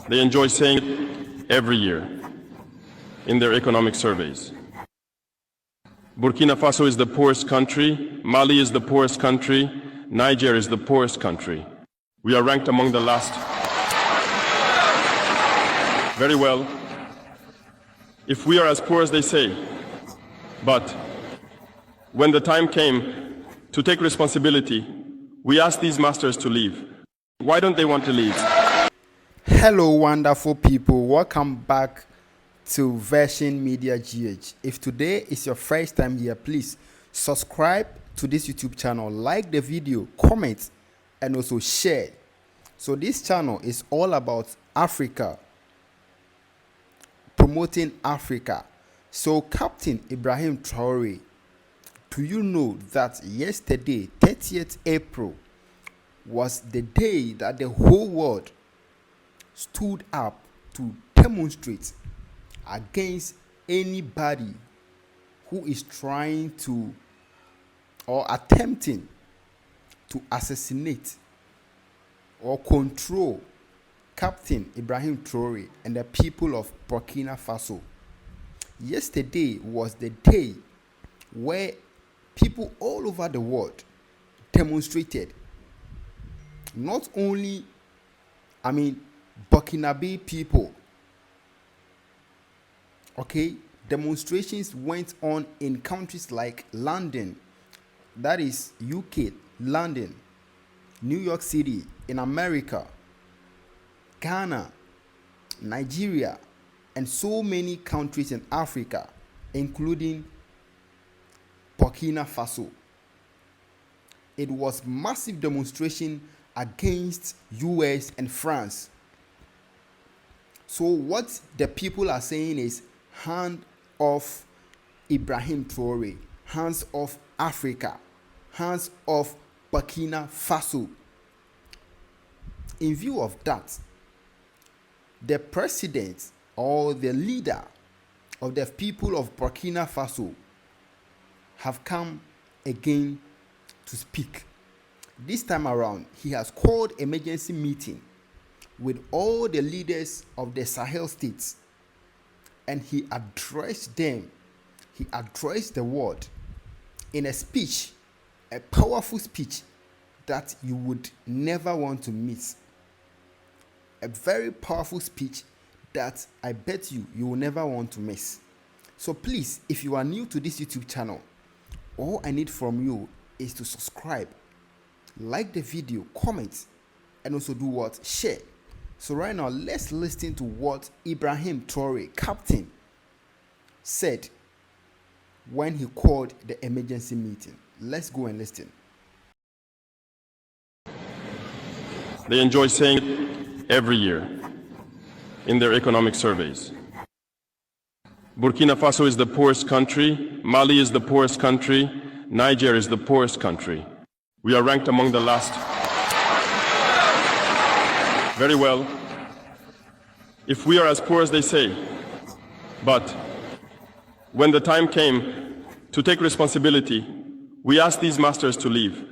They enjoy saying it every year in their economic surveys. Burkina Faso is the poorest country, Mali is the poorest country, Niger is the poorest country. We are ranked among the last. Very well. If we are as poor as they say, but when the time came to take responsibility, we asked these masters to leave. Why don't they want to leave? Hello, wonderful people. Welcome back to Version Media GH. If today is your first time here, please subscribe to this YouTube channel, like the video, comment, and also share. So this channel is all about Africa, promoting Africa. So Captain Ibrahim Traore, do you know that yesterday, 30th April, was the day that the whole world stood up to demonstrate against anybody who is trying to or attempting to assassinate or control Captain Ibrahim Traore and the people of Burkina Faso. Yesterday was the day where people all over the world demonstrated. Not only, Burkinabe people. Okay, demonstrations went on in countries like London, that is UK, London, New York City, in America, Ghana, Nigeria, and so many countries in Africa, including Burkina Faso. It was massive demonstration against US and France. So what the people are saying is, hand off Ibrahim Traore, hands off Africa, hands off Burkina Faso. In view of that, the president or the leader of the people of Burkina Faso have come again to speak. This time around, he has called emergency meeting with all the leaders of the Sahel states, and he addressed them, he addressed the world in a speech, a powerful speech that you would never want to miss. A very powerful speech that I bet you will never want to miss. So please, if you are new to this YouTube channel, all I need from you is to subscribe, like the video, comment, and also do what? Share. So right now, let's listen to what Ibrahim Traore, Captain, said when he called the emergency meeting. Let's go and listen. They enjoy saying it every year in their economic surveys. Burkina Faso is the poorest country, Mali is the poorest country, Niger is the poorest country. We are ranked among the last. Very well. If we are as poor as they say, but when the time came to take responsibility, we asked these masters to leave.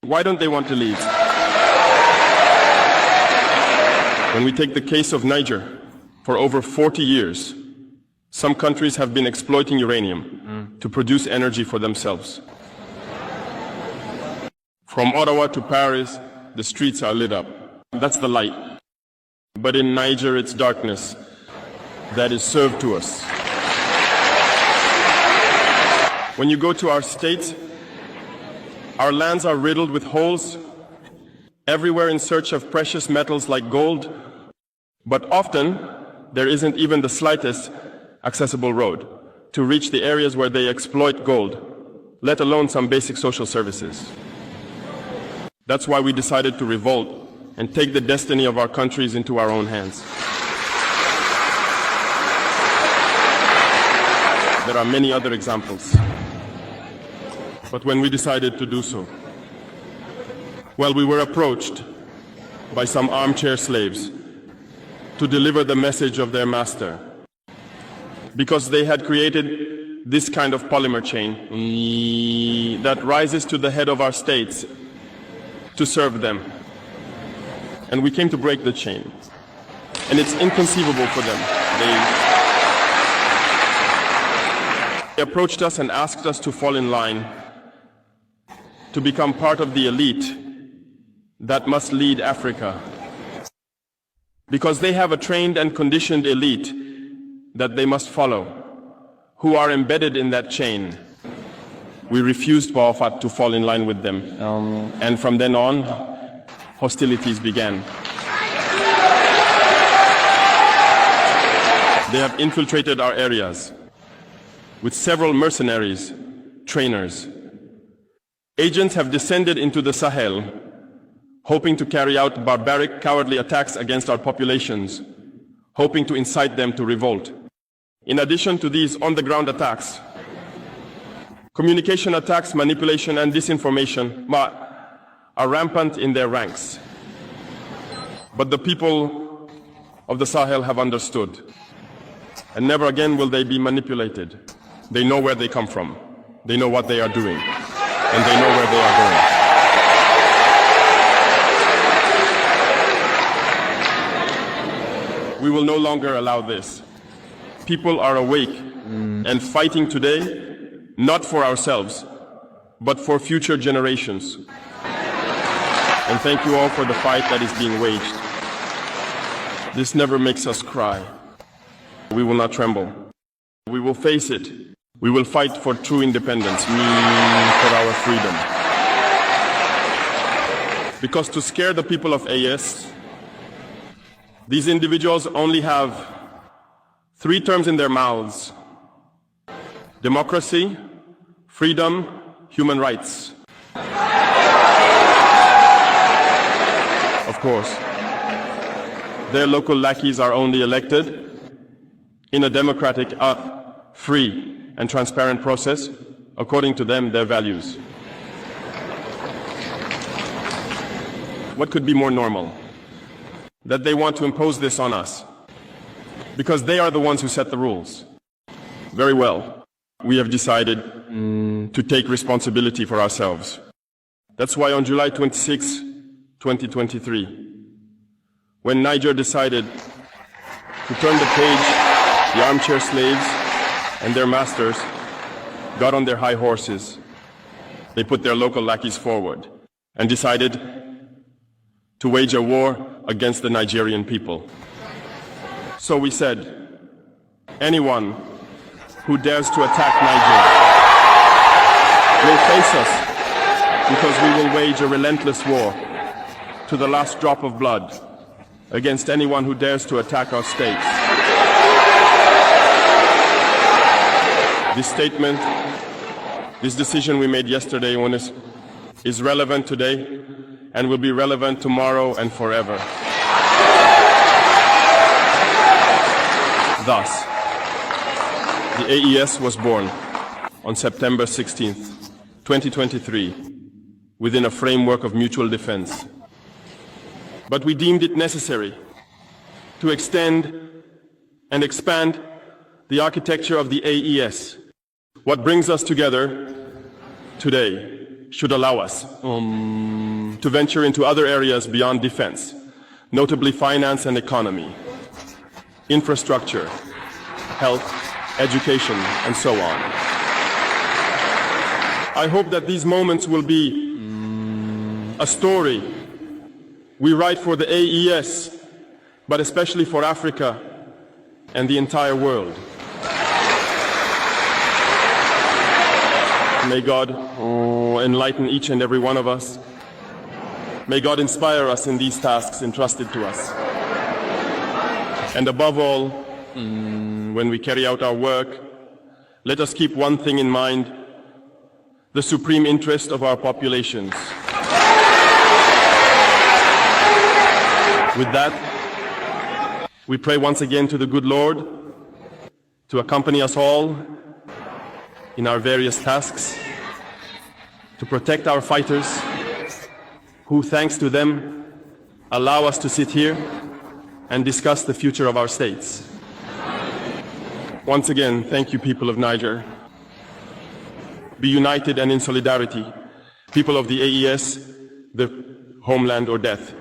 Why don't they want to leave? When we take the case of Niger, for over 40 years, some countries have been exploiting uranium to produce energy for themselves. From Ottawa to Paris, the streets are lit up. That's the light. But in Niger, it's darkness that is served to us. When you go to our states, our lands are riddled with holes, everywhere in search of precious metals like gold, but often there isn't even the slightest accessible road to reach the areas where they exploit gold, let alone some basic social services. That's why we decided to revolt and take the destiny of our countries into our own hands. There are many other examples. But when we decided to do so, well, we were approached by some armchair slaves to deliver the message of their master, because they had created this kind of polymer chain that rises to the head of our states to serve them. And we came to break the chain. and it's inconceivable for them. They approached us and asked us to fall in line, to become part of the elite that must lead Africa. Because they have a trained and conditioned elite that they must follow, who are embedded in that chain. We refused to fall in line with them. And from then on, hostilities began. They have infiltrated our areas with several mercenaries, trainers. Agents have descended into the Sahel, hoping to carry out barbaric, cowardly attacks against our populations, hoping to incite them to revolt. In addition to these on-the-ground attacks, communication attacks, manipulation, and disinformation are rampant in their ranks. But the people of the Sahel have understood, and never again will they be manipulated. They know where they come from, they know what they are doing, and they know where they are going. We will no longer allow this. People are awake and fighting today, not for ourselves, but for future generations. And thank you all for the fight that is being waged. This never makes us cry. We will not tremble. We will face it. We will fight for true independence, for our freedom. Because to scare the people of AS, these individuals only have 3 terms in their mouths: democracy, freedom, human rights. Of course, their local lackeys are only elected in a democratic, free and transparent process, according to them, their values. What could be more normal? That they want to impose this on us, because they are the ones who set the rules. Very well, we have decided to take responsibility for ourselves. That's why on July 26, 2023, when Niger decided to turn the page, the armchair slaves and their masters got on their high horses. They put their local lackeys forward and decided to wage a war against the Nigerian people. So we said, anyone who dares to attack Niger will face us, because we will wage a relentless war to the last drop of blood against anyone who dares to attack our states. This statement, this decision we made yesterday is relevant today and will be relevant tomorrow and forever. Thus, the AES was born on September 16th, 2023, within a framework of mutual defense. But we deemed it necessary to extend and expand the architecture of the AES. What brings us together today should allow us to venture into other areas beyond defense, notably finance and economy, infrastructure, health, education, and so on. I hope that these moments will be a story we write for the AES, but especially for Africa and the entire world. May God enlighten each and every one of us. May God inspire us in these tasks entrusted to us. And above all, when we carry out our work, let us keep one thing in mind: the supreme interest of our populations. With that, we pray once again to the good Lord to accompany us all in our various tasks, to protect our fighters, who, thanks to them, allow us to sit here and discuss the future of our states. Once again, thank you, people of Niger. Be united and in solidarity. People of the AES, the homeland or death.